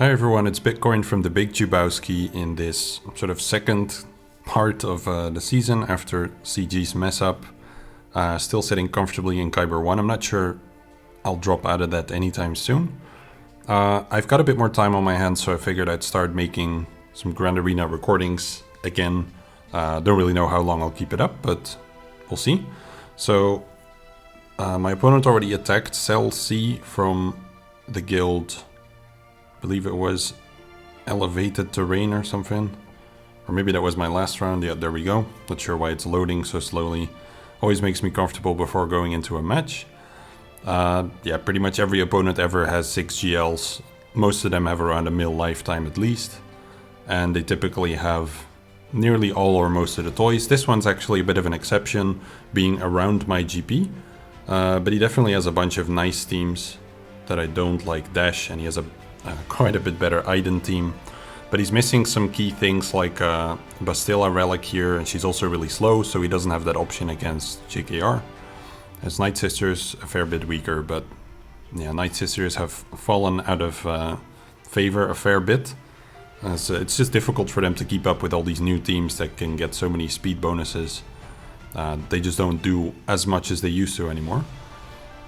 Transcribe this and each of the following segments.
Hi everyone, it's Bitcoin from the Big Jubowski in this sort of second part of the season after CG's mess up. Still sitting comfortably in Kyber 1. I'm not sure I'll drop out of that anytime soon. I've got a bit more time on my hands, so I figured I'd start making some Grand Arena recordings again. Don't really know how long I'll keep it up, but we'll see. So my opponent already attacked Cell C from the guild. I believe it was Elevated Terrain or something. Or maybe that was my last round. Yeah, there we go. Not sure why it's loading so slowly. Always makes me comfortable before going into a match. Yeah, pretty much every opponent ever has 6 GLs. Most of them have around a mil lifetime at least. And they typically have nearly all or most of the toys. This one's actually a bit of an exception, being around my GP. But he definitely has a bunch of nice teams that I don't like Dash, and he has a quite a bit better Iden team. But he's missing some key things like Bastilla Relic here, and she's also really slow, so he doesn't have that option against JKR. His Night Sisters a fair bit weaker, but yeah, Night Sisters have fallen out of favor a fair bit. So it's just difficult for them to keep up with all these new teams that can get so many speed bonuses. They just don't do as much as they used to anymore.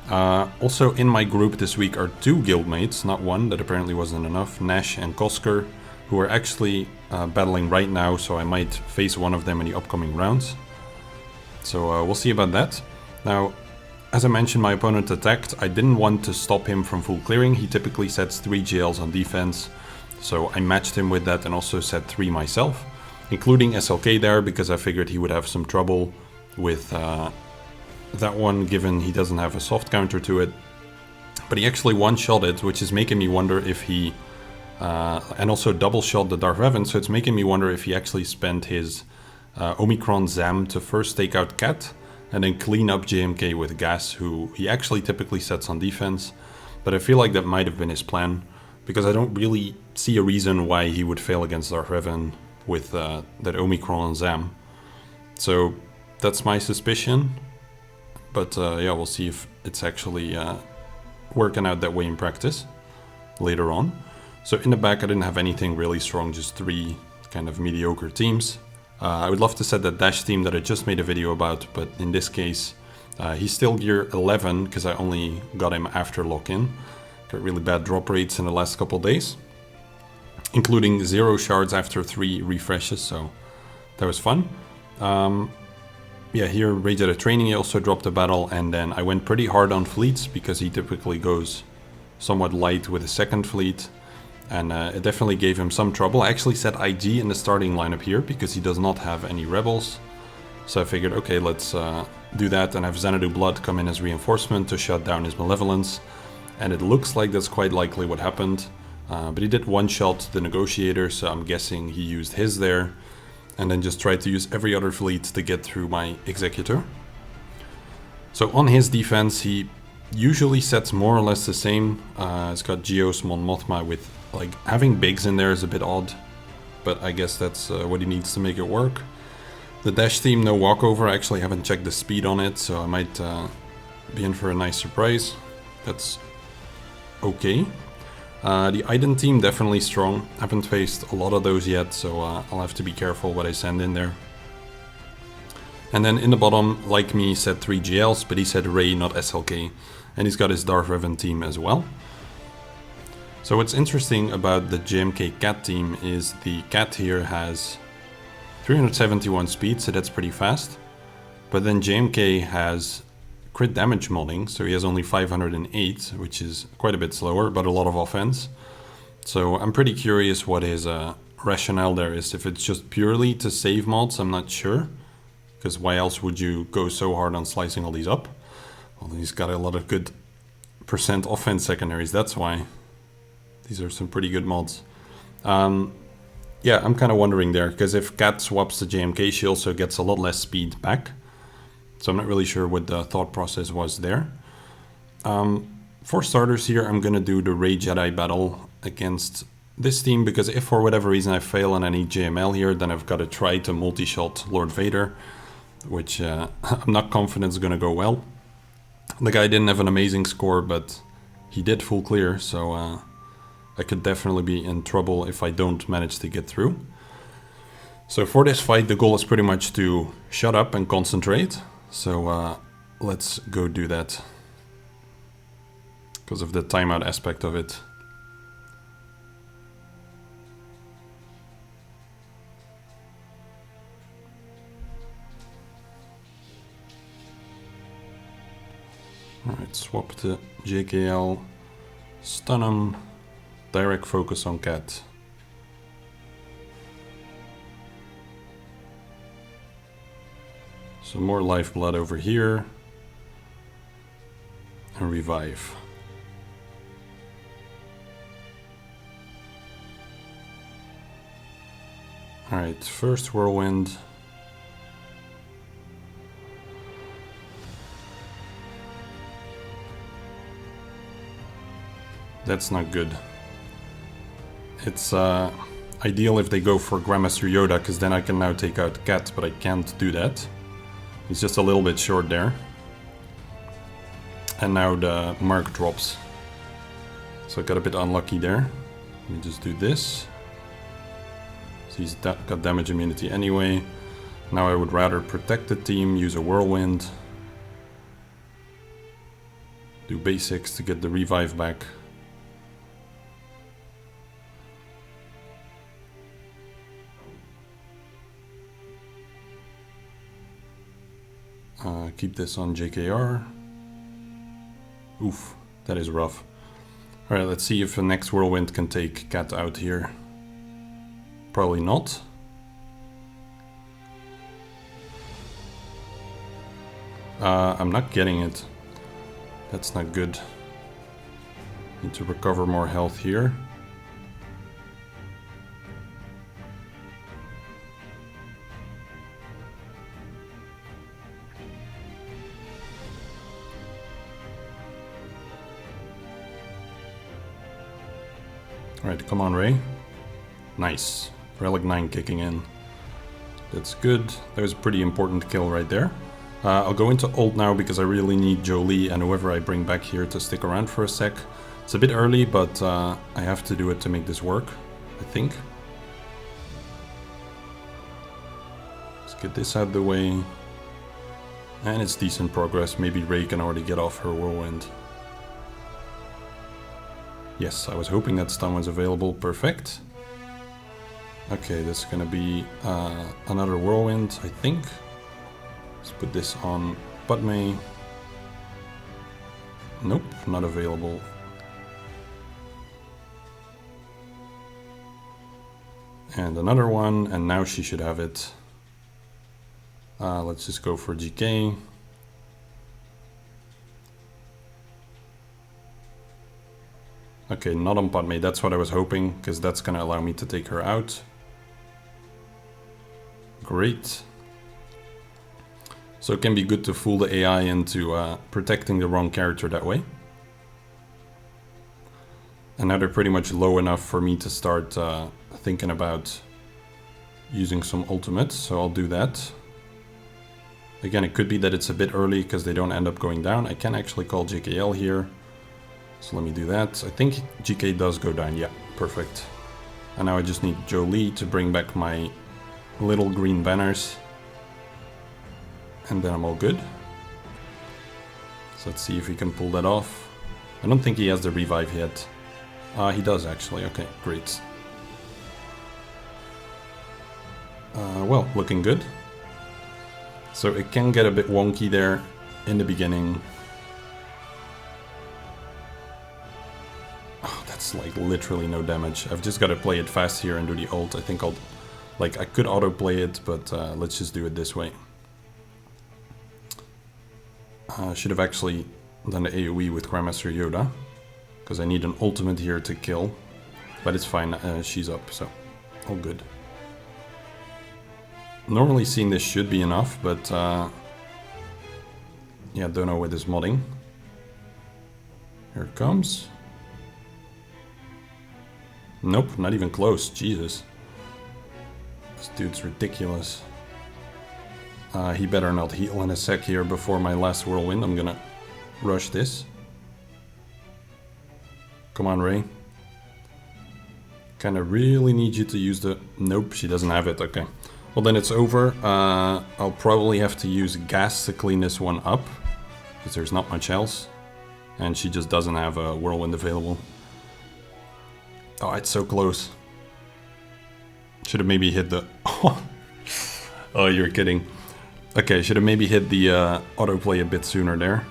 Also in my group this week are 2 guildmates, not one, that apparently wasn't enough, Nash and Kosker, who are actually battling right now, so I might face one of them in the upcoming rounds. So we'll see about that. Now, as I mentioned, my opponent attacked. I didn't want to stop him from full clearing. He typically sets 3 GLs on defense, so I matched him with that and also set 3 myself, including SLK there, because I figured he would have some trouble with that one, given he doesn't have a soft counter to it. But he actually one-shot it, which is making me wonder if he... and also double-shot the Darth Revan, so it's making me wonder if he actually spent his Omicron Zam to first take out Cat, and then clean up JMK with Gas, who he actually typically sets on defense. But I feel like that might have been his plan, because I don't really see a reason why he would fail against Darth Revan with that Omicron and Zam. So that's my suspicion. But yeah, we'll see if it's actually working out that way in practice later on. So in the back, I didn't have anything really strong, just 3 kind of mediocre teams. I would love to set that Dash team that I just made a video about, but in this case, he's still gear 11 because I only got him after lock-in. Got really bad drop rates in the last couple days, including 0 shards after 3 refreshes, so that was fun. Yeah, here, Rage at a Training, he also dropped a battle, and then I went pretty hard on fleets, because he typically goes somewhat light with a second fleet, and it definitely gave him some trouble. I actually set IG in the starting lineup here, because he does not have any rebels. So I figured, okay, let's do that, and have Xanadu Blood come in as reinforcement to shut down his Malevolence. And it looks like that's quite likely what happened. But he did one-shot the Negotiator, so I'm guessing he used his there. And then just tried to use every other fleet to get through my Executor. So on his defense, he usually sets more or less the same. It's got Geos, Mon Mothma with, like, having Bigs in there is a bit odd. But I guess that's what he needs to make it work. The Dash team, no walkover. I actually haven't checked the speed on it, so I might be in for a nice surprise. That's okay. The Iden team, definitely strong. Haven't faced a lot of those yet, so I'll have to be careful what I send in there. And then in the bottom, like me, said 3 GLs, but he said Rey, not SLK. And he's got his Darth Revan team as well. So what's interesting about the JMK Cat team is the Cat here has 371 speed, so that's pretty fast. But then JMK has crit damage modding, so he has only 508, which is quite a bit slower, but a lot of offense. So I'm pretty curious what his rationale there is. If it's just purely to save mods, I'm not sure. Because why else would you go so hard on slicing all these up? Well, he's got a lot of good percent offense secondaries, that's why. These are some pretty good mods. Yeah, I'm kind of wondering there, because if Cat swaps to JMK, she also gets a lot less speed back. So I'm not really sure what the thought process was there. For starters here, I'm going to do the Rey Jedi battle against this team, because if for whatever reason I fail and I need JML here, then I've got to try to multi-shot Lord Vader, which I'm not confident is going to go well. The guy didn't have an amazing score, but he did full clear, so I could definitely be in trouble if I don't manage to get through. So for this fight, the goal is pretty much to shut up and concentrate. So let's go do that. Because of the timeout aspect of it. Alright, swap to JKL, stun him, direct focus on Cat. Some more lifeblood over here. And revive. Alright, first whirlwind. That's not good. It's ideal if they go for Grandmaster Yoda, because then I can now take out Cat, but I can't do that. He's just a little bit short there. And now the mark drops. So I got a bit unlucky there. Let me just do this. So he's got damage immunity anyway. Now I would rather protect the team, use a whirlwind. Do basics to get the revive back. Keep this on JKR. Oof, that is rough. Alright, let's see if the next whirlwind can take Cat out here. Probably not. I'm not getting it. That's not good. Need to recover more health here. Alright, come on, Rey. Nice. Relic 9 kicking in. That's good. That was a pretty important kill right there. I'll go into ult now because I really need Jolie and whoever I bring back here to stick around for a sec. It's a bit early, but I have to do it to make this work, I think. Let's get this out of the way. And it's decent progress. Maybe Rey can already get off her whirlwind. Yes, I was hoping that stun was available. Perfect. Okay, this is gonna be another whirlwind, I think. Let's put this on Padme. Nope, not available. And another one, and now she should have it. Let's just go for GK. Okay, not on Padme, that's what I was hoping, because that's going to allow me to take her out. Great. So it can be good to fool the AI into protecting the wrong character that way. And now they're pretty much low enough for me to start thinking about using some ultimates, so I'll do that. Again, it could be that it's a bit early because they don't end up going down. I can actually call JKL here. So let me do that. I think GK does go down. Yeah, perfect. And now I just need Jolie to bring back my little green banners. And then I'm all good. So let's see if we can pull that off. I don't think he has the revive yet. He does actually. Okay, great. Well, looking good. So it can get a bit wonky there in the beginning. Oh, that's like literally no damage. I've just got to play it fast here and do the ult. I think I'll... Like, I could autoplay it, but let's just do it this way. I should have actually done the AoE with Grandmaster Yoda. Because I need an ultimate here to kill. But it's fine, she's up, so all good. Normally seeing this should be enough, but yeah, don't know with this modding. Here it comes. Nope, not even close, Jesus. This dude's ridiculous. He better not heal in a sec here before my last whirlwind. I'm gonna rush this. Come on, Rey. Kinda really need you to use the... Nope, she doesn't have it, okay. Well, then it's over. I'll probably have to use gas to clean this one up, because there's not much else. And she just doesn't have a whirlwind available. Oh, it's so close. Should have maybe hit the... Oh, you're kidding. Okay, should have maybe hit the autoplay a bit sooner there.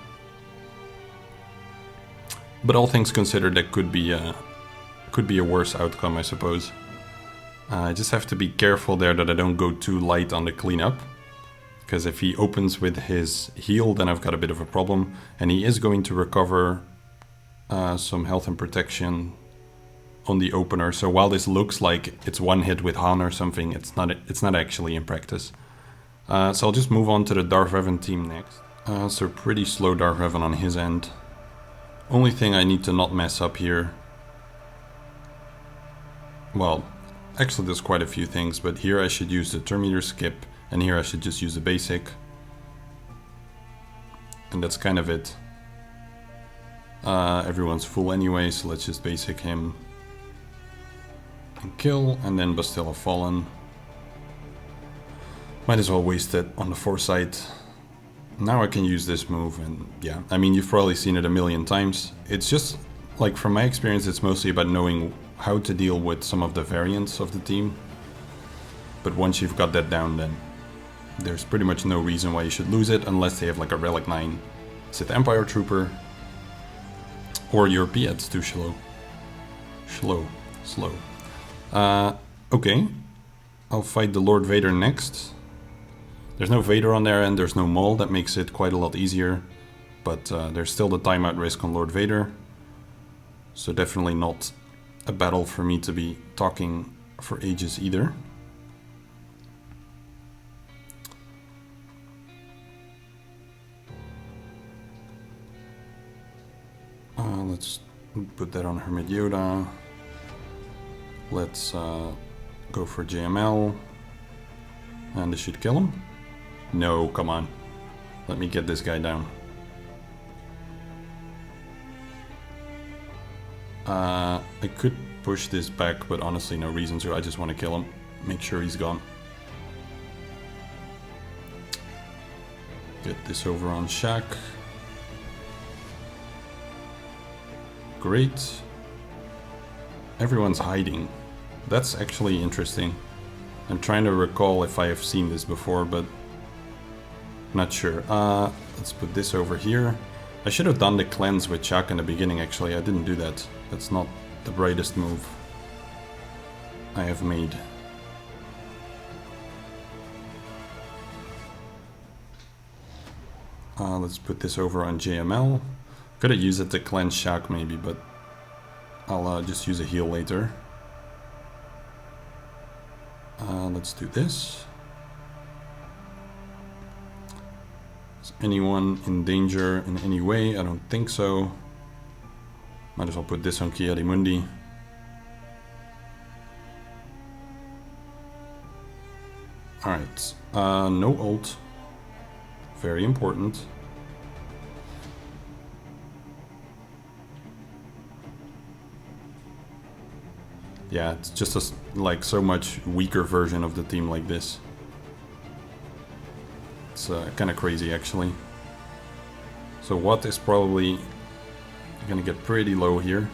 But all things considered, that could be a worse outcome, I suppose. I just have to be careful there that I don't go too light on the cleanup. Because if he opens with his heal, then I've got a bit of a problem. And he is going to recover some health and protection on the opener. So while this looks like it's one hit with Han or something, it's not actually in practice. So I'll just move on to the Darth Revan team next. So pretty slow Darth Revan on his end. Only thing I need to not mess up here. Well, actually there's quite a few things, but here I should use the turn meter skip, and here I should just use the basic. And that's kind of it. Everyone's full anyway, so let's just basic him. And kill, and then Bastilla Fallen. Might as well waste it on the foresight. Now I can use this move, and yeah, I mean, you've probably seen it a million times. It's just, like, from my experience, it's mostly about knowing how to deal with some of the variants of the team. But once you've got that down, then there's pretty much no reason why you should lose it, unless they have like a Relic 9 Sith Empire Trooper. Or your Piet's too slow. Slow. Okay. I'll fight the Lord Vader next. There's no Vader on there and there's no Maul. That makes it quite a lot easier. But there's still the timeout risk on Lord Vader. So definitely not a battle for me to be talking for ages either. Let's put that on Hermit Yoda. Let's go for JML. And this should kill him. No, come on. Let me get this guy down. I could push this back, but honestly no reason to. I just want to kill him. Make sure he's gone. Get this over on Shaq. Great. Everyone's hiding. That's actually interesting. I'm trying to recall if I have seen this before, but not sure. Let's put this over here. I should have done the cleanse with Shaq in the beginning, actually. I didn't do that. That's not the brightest move I have made. Let's put this over on JML. Could have used it to cleanse Shaq maybe, but I'll just use a heal later. Let's do this. Is anyone in danger in any way? I don't think so. Might as well put this on Ki-Adi-Mundi. Alright, no ult. Very important. Yeah, it's just a, like, so much weaker version of the team like this. It's kind of crazy, actually. So Watt is probably gonna get pretty low here.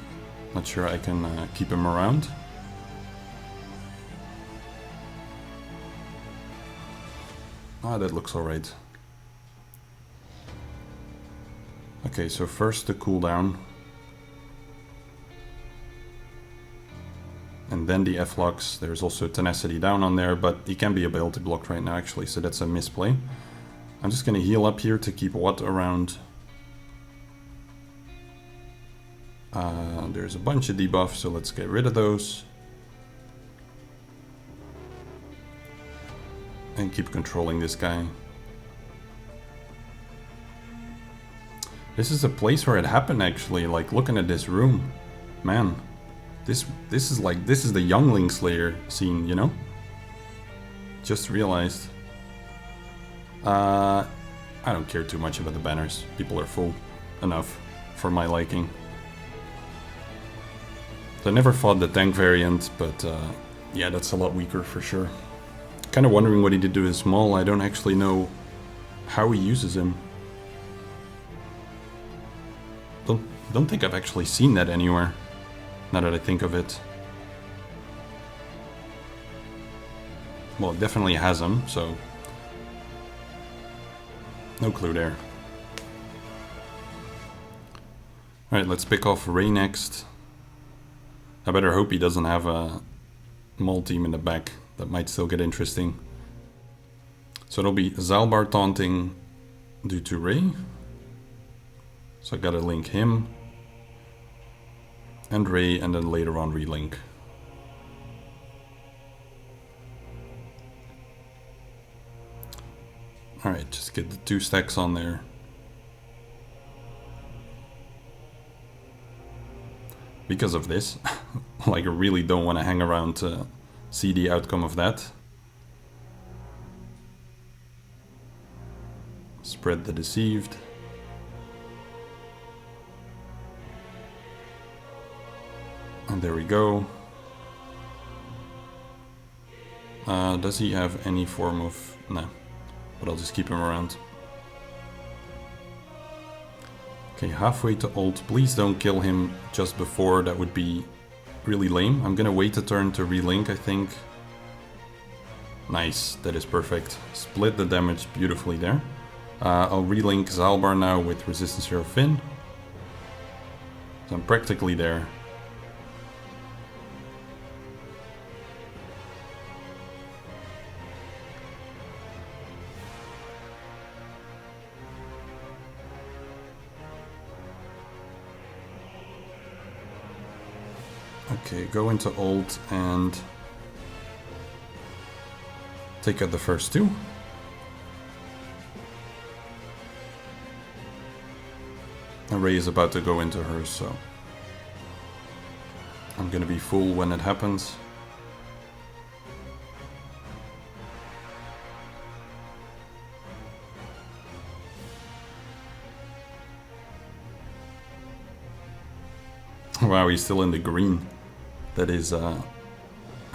Not sure I can keep him around. Ah, that looks alright. Okay, so first the cooldown. And then the F-Lux. There's also Tenacity down on there, but he can be ability blocked right now actually, so that's a misplay. I'm just gonna heal up here to keep Watt around. There's a bunch of debuffs, so let's get rid of those. And keep controlling this guy. This is a place where it happened actually, like looking at this room. Man. This is the Youngling Slayer scene, you know? Just realized. I don't care too much about the banners. People are full enough for my liking. I never fought the tank variant, but yeah, that's a lot weaker for sure. Kind of wondering what he did to his Maul. I don't actually know how he uses him. Don't think I've actually seen that anywhere, now that I think of it. Well, it definitely has him, so no clue there. Alright, let's pick off Rey next. I better hope he doesn't have a Maul team in the back. That might still get interesting. So it'll be Zalbar taunting due to Rey. So I gotta link him. And Rey, and then later on relink. Alright, just get the 2 stacks on there. Because of this, like I really don't want to hang around to see the outcome of that. Spread the deceived. And there we go. Does he have any form of... No, but I'll just keep him around. Okay, halfway to ult. Please don't kill him just before. That would be really lame. I'm gonna wait a turn to relink, I think. Nice, that is perfect. Split the damage beautifully there. I'll relink Zalbar now with Resistance Hero Finn. So I'm practically there. Okay, go into ult and take out the first 2. Rey is about to go into hers, so I'm gonna be full when it happens. Wow, he's still in the green. That is, I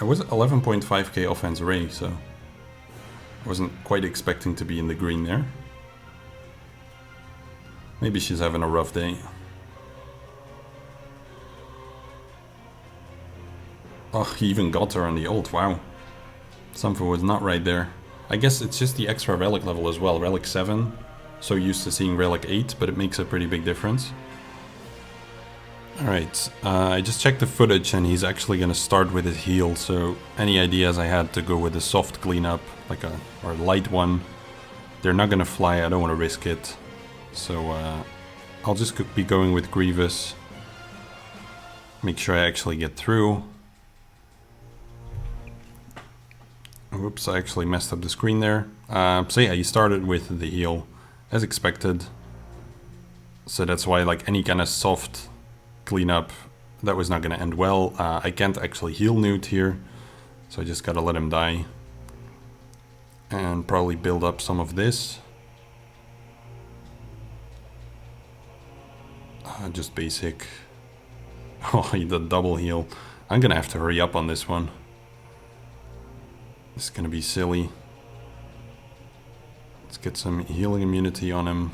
was 11.5k offense Rey, so I wasn't quite expecting to be in the green there. Maybe she's having a rough day. Oh, he even got her on the ult, wow. Something was not right there. I guess it's just the extra relic level as well, relic 7. So used to seeing relic 8, but it makes a pretty big difference. Alright, I just checked the footage and he's actually going to start with his heal, so any ideas I had to go with a soft cleanup, like or a light one, they're not going to fly, I don't want to risk it. So I'll just be going with Grievous, make sure I actually get through. Whoops, I actually messed up the screen there. So yeah, he started with the heal, as expected. So that's why like any kind of soft cleanup, that was not going to end well. I can't actually heal Newt here, so I just gotta let him die. And probably build up some of this. Just basic. Oh, he did double heal. I'm gonna have to hurry up on this one. It's gonna be silly. Let's get some healing immunity on him.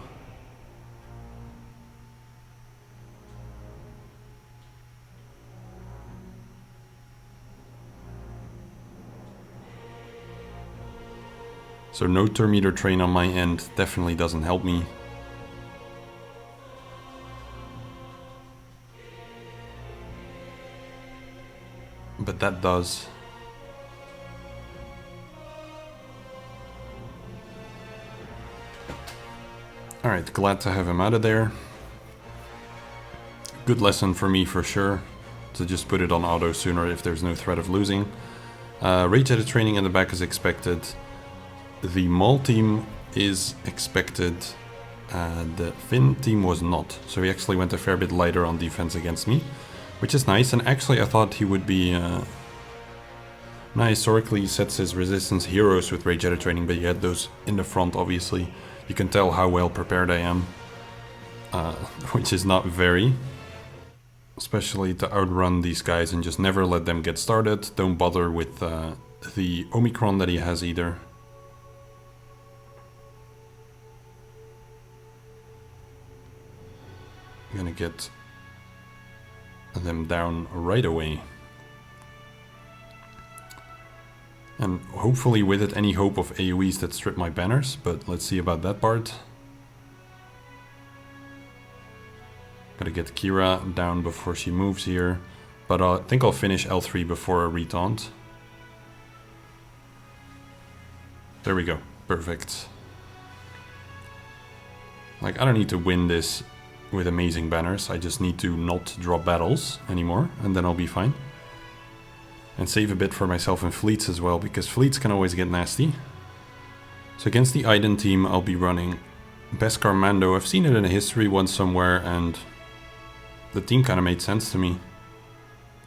So no turn meter train on my end definitely doesn't help me. But that does. Alright, glad to have him out of there. Good lesson for me for sure, to just put it on auto sooner if there's no threat of losing. Rage edit training in the back is expected. The Maul team is expected. The Finn team was not, so he actually went a fair bit lighter on defense against me, which is nice. And actually I thought he would be... Now historically he sets his resistance heroes with Rage edit training, but he had those in the front obviously. You can tell how well prepared I am, which is not very. especially to outrun these guys and just never let them get started. Don't bother with the Omicron that he has either. I'm gonna get them down right away. And hopefully with it any hope of AoEs that strip my banners, but let's see about that part. Gotta get Kira down before she moves here, but I think I'll finish L3 before a retaunt. There we go, perfect. Like, I don't need to win this with amazing banners, I just need to not drop battles anymore, and then I'll be fine. And save a bit for myself in fleets as well, because fleets can always get nasty. So against the Iden team, I'll be running Beskar Mando. I've seen it in a history once somewhere, and the team kind of made sense to me.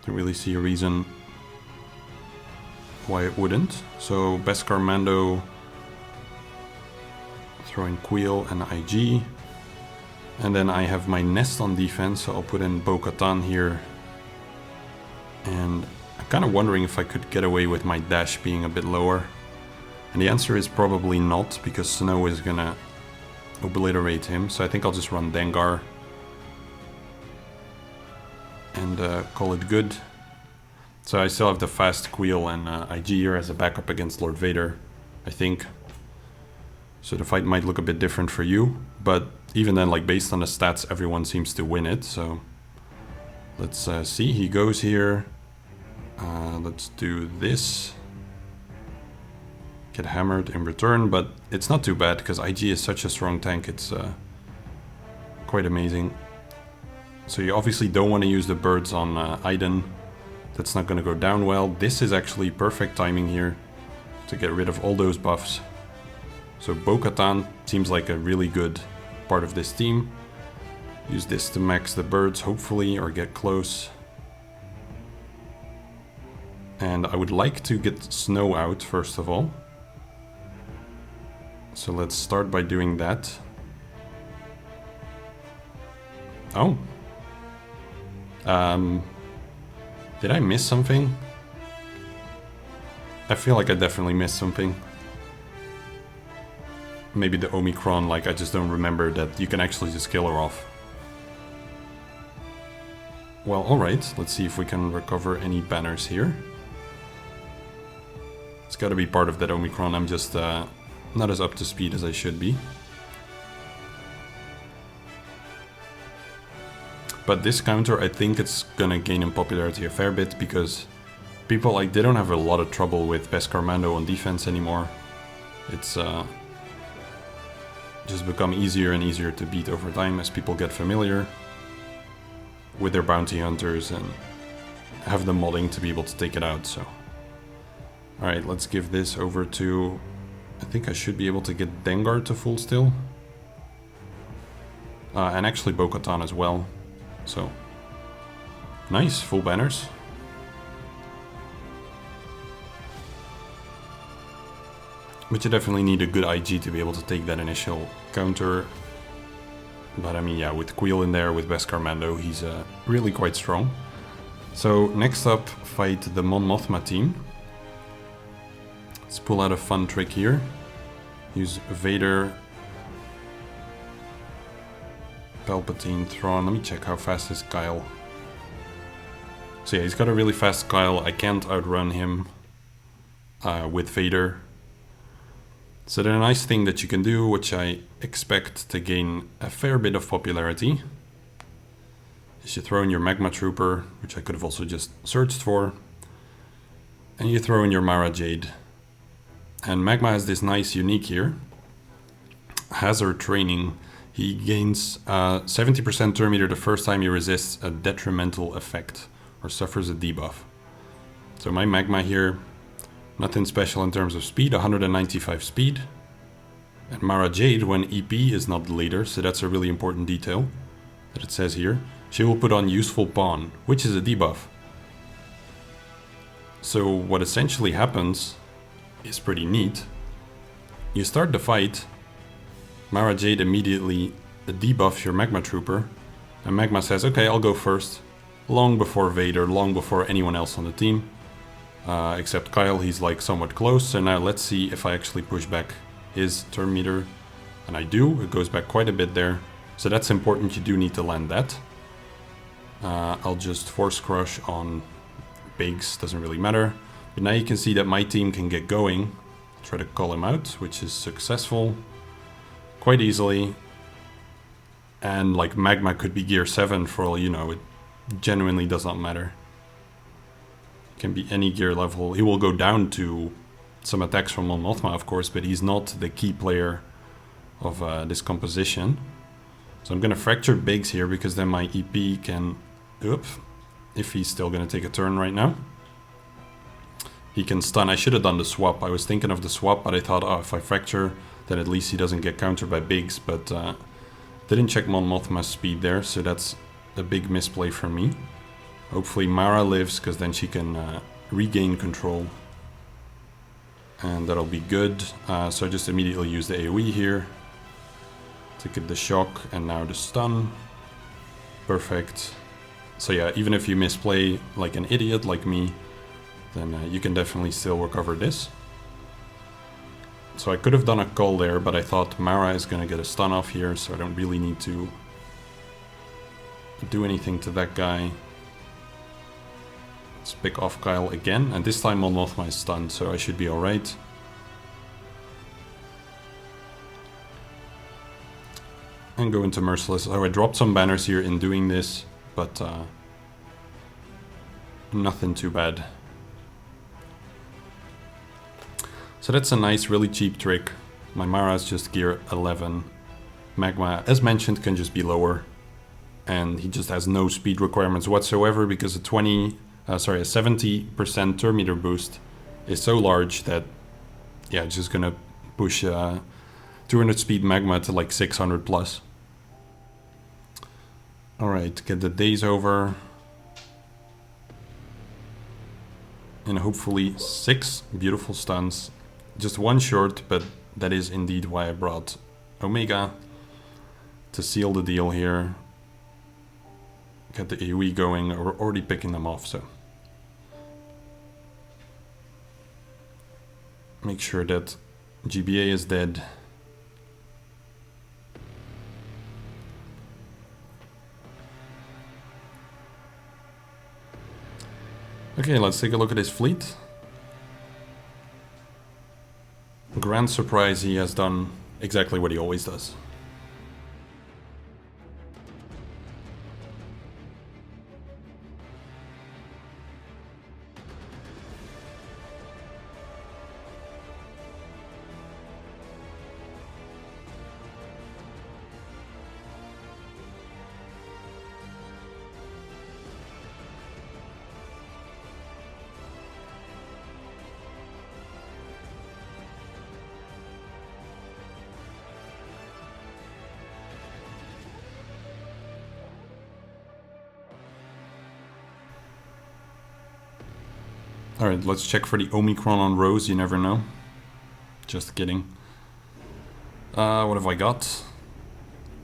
Don't really see a reason why it wouldn't. So Beskar Mando, throwing Queel and IG. And then I have my nest on defense, so I'll put in Bo-Katan here. And I'm kind of wondering if I could get away with my dash being a bit lower. And the answer is probably not, because Snow is gonna obliterate him. So I think I'll just run Dengar. And call it good. So I still have the fast Queel and IG here as a backup against Lord Vader, I think. So the fight might look a bit different for you, but even then, like, based on the stats, everyone seems to win it. So let's see. He goes here. Let's do this. Get hammered in return, but it's not too bad because IG is such a strong tank. It's quite amazing. So you obviously don't want to use the birds on Iden. That's not going to go down well. This is actually perfect timing here to get rid of all those buffs. So Bo-Katan seems like a really good part of this team. Use this to max the birds, hopefully, or get close. And I would like to get Snow out, first of all. So let's start by doing that. Oh. Did I miss something? I feel like I definitely missed something. Maybe the Omicron, like, I just don't remember that you can actually just kill her off. Well, alright, let's see if we can recover any banners here. It's gotta be part of that Omicron, I'm just not as up to speed as I should be. But this counter, I think it's gonna gain in popularity a fair bit, because people, like, they don't have a lot of trouble with Beskar Mando on defense anymore. It's just become easier and easier to beat over time as people get familiar with their bounty hunters and have the modding to be able to take it out. So, alright, let's give this over to... I think I should be able to get Dengar to full still. And actually Bo-Katan as well. So, nice, full banners. But you definitely need a good IG to be able to take that initial counter. But I mean, yeah, with Queel in there, with Beskar Mando, he's really quite strong. So next up, fight the Mon Mothma team. Let's pull out a fun trick here. Use Vader, Palpatine, Thrawn. Let me check how fast is Kyle. So yeah, he's got a really fast Kyle. I can't outrun him with Vader. So the nice thing that you can do, which I expect to gain a fair bit of popularity, is you throw in your Magma Trooper, which I could have also just searched for, and you throw in your Mara Jade. And Magma has this nice unique here. Hazard training. He gains 70% turn meter the first time he resists a detrimental effect or suffers a debuff. So my Magma here, nothing special in terms of speed, 195 speed. And Mara Jade, when EP is not the leader, so that's a really important detail that it says here, she will put on Useful Pawn, which is a debuff. So what essentially happens is pretty neat. You start the fight, Mara Jade immediately debuffs your Magma Trooper, and Magma says, okay, I'll go first. long before Vader, long before anyone else on the team. Except Kyle, he's like somewhat close. So now let's see if I actually push back his turn meter. And I do, it goes back quite a bit there. So that's important, you do need to land that. I'll just force crush on Biggs, doesn't really matter. But now you can see that my team can get going. Try to call him out, which is successful. Quite easily. And like Magma could be gear 7 for all you know, it genuinely does not matter. It can be any gear level. He will go down to some attacks from Mon Mothma, of course, but he's not the key player of this composition. So I'm gonna fracture Biggs here because then my EP can, if he's still gonna take a turn right now. He can stun. I should have done the swap. I was thinking of the swap, but I thought, oh, if I fracture, then at least he doesn't get countered by Biggs, but didn't check Mon Mothma's speed there, so that's a big misplay for me. Hopefully Mara lives, because then she can regain control. And that'll be good. So I just immediately use the AoE here to get the shock, and now the stun. Perfect. So yeah, even if you misplay like an idiot like me, then you can definitely still recover this. So I could have done a call there, but I thought Mara is going to get a stun off here, so I don't really need to do anything to that guy. Let's pick off Kyle again, and this time Mon Mothma is stunned, so I should be alright. And go into Merciless. So I dropped some banners here in doing this, but nothing too bad. So that's a nice, really cheap trick. My Mara is just gear 11. Magma, as mentioned, can just be lower. And he just has no speed requirements whatsoever because a 70% turn meter boost is so large that, yeah, it's just gonna push 200 speed Magma to like 600 plus. Alright, get the days over. And hopefully 6 beautiful stuns. Just one short, but that is indeed why I brought Omega to seal the deal here. Get the AoE going, we're already picking them off, so. Make sure that GBA is dead. Okay, let's take a look at his fleet. Grand surprise, he has done exactly what he always does. Alright, let's check for the Omicron on Rose, you never know. Just kidding. What have I got?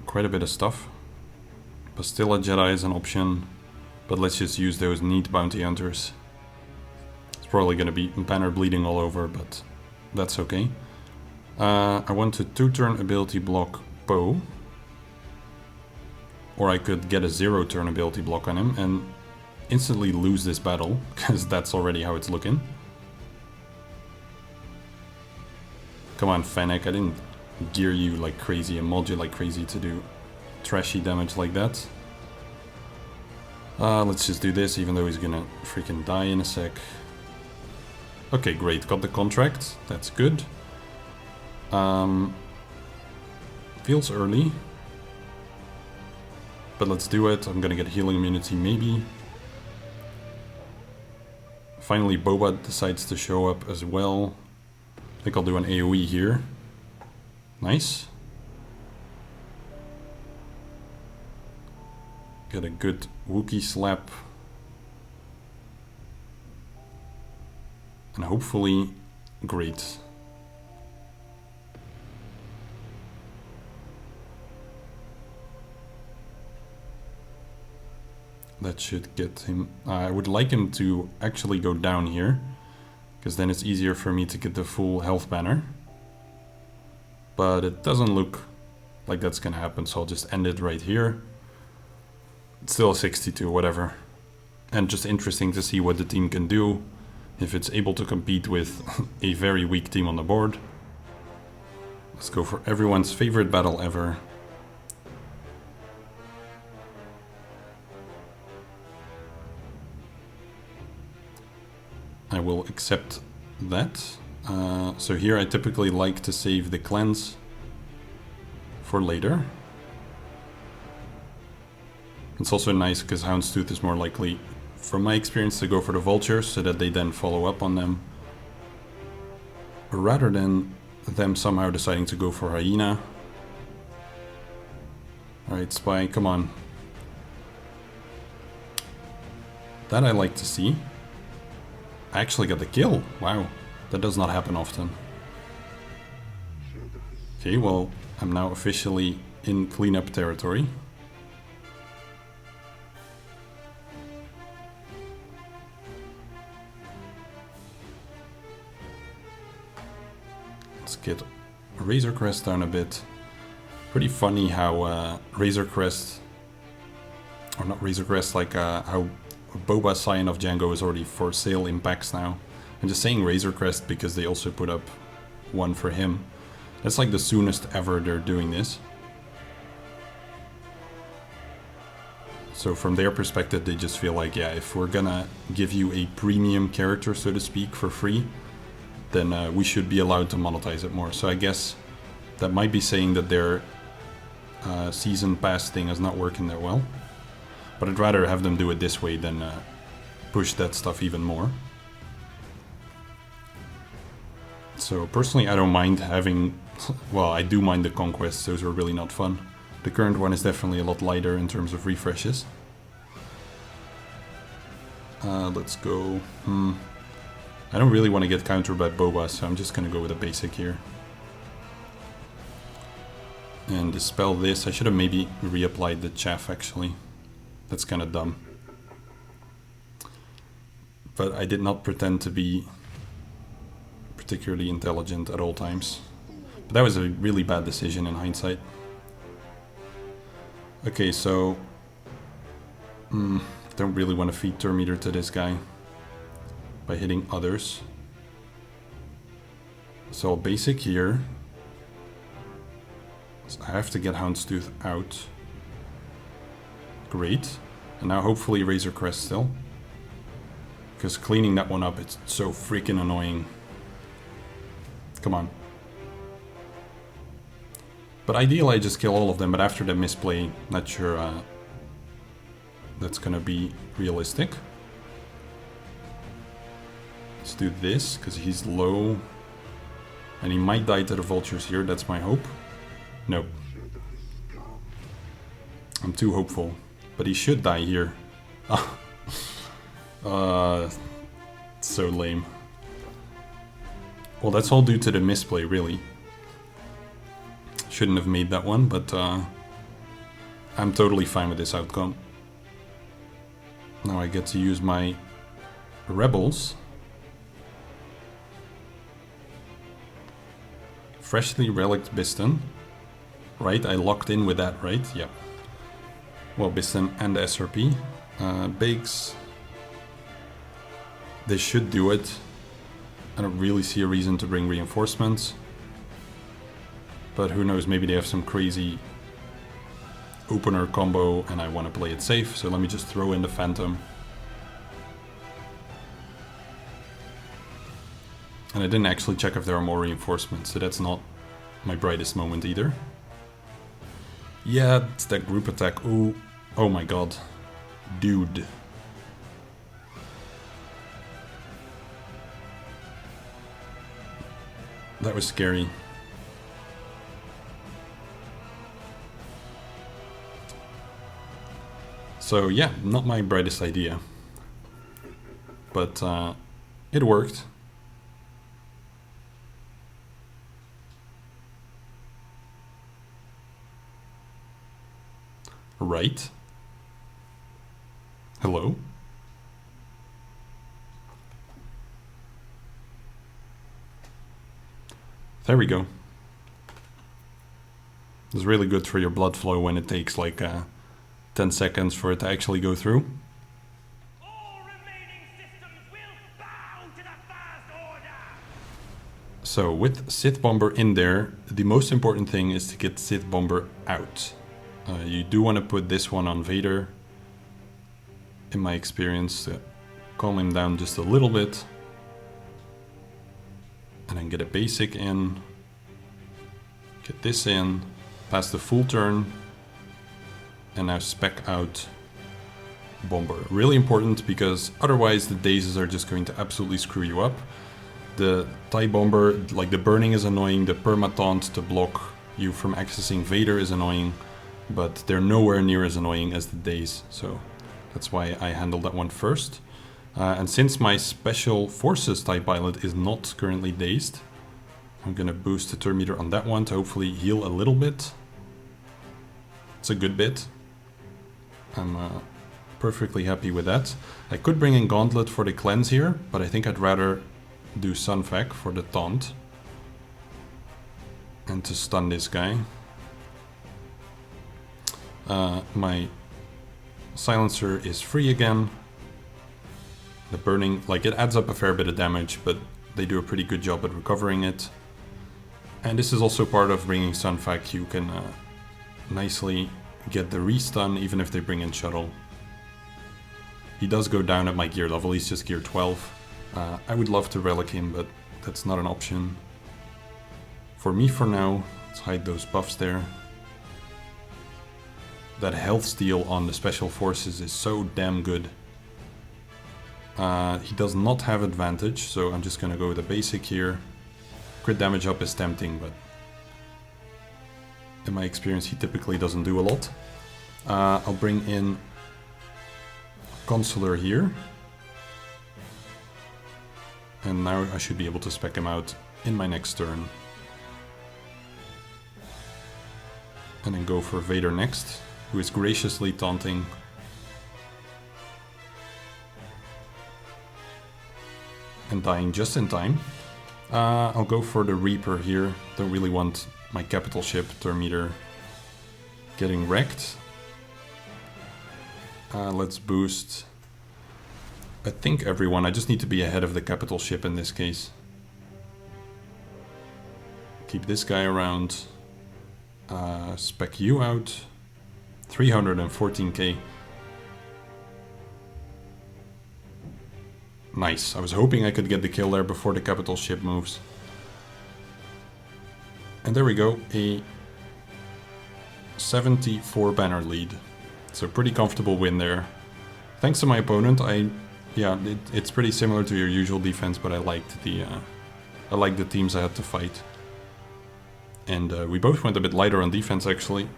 Quite a bit of stuff. Pastilla Jedi is an option, but let's just use those neat bounty hunters. It's probably going to be banner bleeding all over, but that's okay. I want to 2-turn ability block Poe. Or I could get a 0-turn ability block on him and instantly lose this battle, because that's already how it's looking. Come on, Fennec, I didn't gear you like crazy and mod you like crazy to do trashy damage like that. Let's just do this, even though he's gonna freaking die in a sec. Okay, great, got the contract, that's good. Feels early, but let's do it. I'm gonna get healing immunity maybe. Finally, Boba decides to show up as well. I think I'll do an AoE here. Nice. Get a good Wookiee slap. And hopefully, great. That should get him... I would like him to actually go down here, because then it's easier for me to get the full health banner. But it doesn't look like that's gonna happen, so I'll just end it right here. It's still a 62, whatever. And just interesting to see what the team can do if it's able to compete with a very weak team on the board. Let's go for everyone's favorite battle ever. I will accept that. So here I typically like to save the cleanse for later. It's also nice because Houndstooth is more likely, from my experience, to go for the vultures so that they then follow up on them. Rather than them somehow deciding to go for Hyena. Alright, Spy, come on. That I like to see. I actually got the kill. Wow, that does not happen often. Okay, well, I'm now officially in cleanup territory. Let's get Razor Crest down a bit. Pretty funny how Razor Crest, or not Razor Crest, like how Boba Scion of Django is already for sale in packs now. I'm just saying Razor Crest because they also put up one for him. That's like the soonest ever they're doing this. So from their perspective, they just feel like, yeah, if we're gonna give you a premium character, so to speak, for free, then we should be allowed to monetize it more. So I guess that might be saying that their season pass thing is not working that well. But I'd rather have them do it this way than push that stuff even more. So personally, I don't mind having... Well, I do mind the conquests, those are really not fun. The current one is definitely a lot lighter in terms of refreshes. Let's go... I don't really want to get countered by Boba, so I'm just going to go with a basic here. And dispel this. I should have maybe reapplied the chaff, actually. That's kind of dumb. But I did not pretend to be particularly intelligent at all times. But that was a really bad decision in hindsight. Okay, so... don't really want to feed Turn Meter to this guy by hitting others. So basic here. So I have to get Houndstooth out. Great. And now hopefully Razor Crest still. Because cleaning that one up, it's so freaking annoying. Come on. But ideally I just kill all of them, but after the misplay, not sure that's gonna be realistic. Let's do this, because he's low. And he might die to the vultures here, that's my hope. Nope. I'm too hopeful. But he should die here. So lame. Well, that's all due to the misplay, really. Shouldn't have made that one, but I'm totally fine with this outcome. Now I get to use my rebels. Freshly relicked Biston. Right, I locked in with that, right? Yep. Well, Biston and SRP. Biggs. They should do it. I don't really see a reason to bring reinforcements. But who knows, maybe they have some crazy opener combo and I want to play it safe. So let me just throw in the Phantom. And I didn't actually check if there are more reinforcements, so that's not my brightest moment either. Yeah, it's that group attack. Ooh. Oh my god. Dude. That was scary. So yeah, not my brightest idea. But it worked. Right. Hello? There we go. It's really good for your blood flow when it takes like 10 seconds for it to actually go through. All remaining systems will bow to the First Order! So with Sith Bomber in there, the most important thing is to get Sith Bomber out. You do want to put this one on Vader, in my experience, to calm him down just a little bit. And then get a basic in, get this in, pass the full turn, and now spec out Bomber. Really important because otherwise the dazes are just going to absolutely screw you up. The TIE Bomber, like the burning is annoying, the perma-taunt to block you from accessing Vader is annoying, but they're nowhere near as annoying as the daze, so that's why I handled that one first. And since my Special Forces TIE Pilot is not currently dazed, I'm gonna boost the turn meter on that one to hopefully heal a little bit. It's a good bit. I'm perfectly happy with that. I could bring in Gauntlet for the cleanse here, but I think I'd rather do Sunfac for the taunt. And to stun this guy. My silencer is free again. The burning, like it adds up a fair bit of damage, but they do a pretty good job at recovering it. And this is also part of bringing Sunfac. You can nicely get the restun even if they bring in Shuttle. He does go down at my gear level, he's just gear 12. I would love to relic him, but that's not an option. For me for now, let's hide those buffs there. That health steal on the Special Forces is so damn good. He does not have advantage, so I'm just gonna go with a basic here. Crit damage up is tempting, but in my experience he typically doesn't do a lot. I'll bring in Consular here. And now I should be able to spec him out in my next turn. And then go for Vader next, who is graciously taunting. And dying just in time. I'll go for the Reaper here. Don't really want my capital ship, turn meter, getting wrecked. Let's boost, I think, everyone. I just need to be ahead of the capital ship in this case. Keep this guy around. Spec you out. 314k. Nice. I was hoping I could get the kill there before the capital ship moves. And there we go. A 74 banner lead. So pretty comfortable win there. Thanks to my opponent. It's pretty similar to your usual defense, but I liked the teams I had to fight. And we both went a bit lighter on defense actually.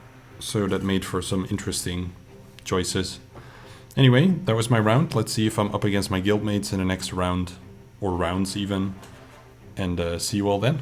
So that made for some interesting choices. Anyway, that was my round. Let's see if I'm up against my guildmates in the next round, or rounds even, and see you all then.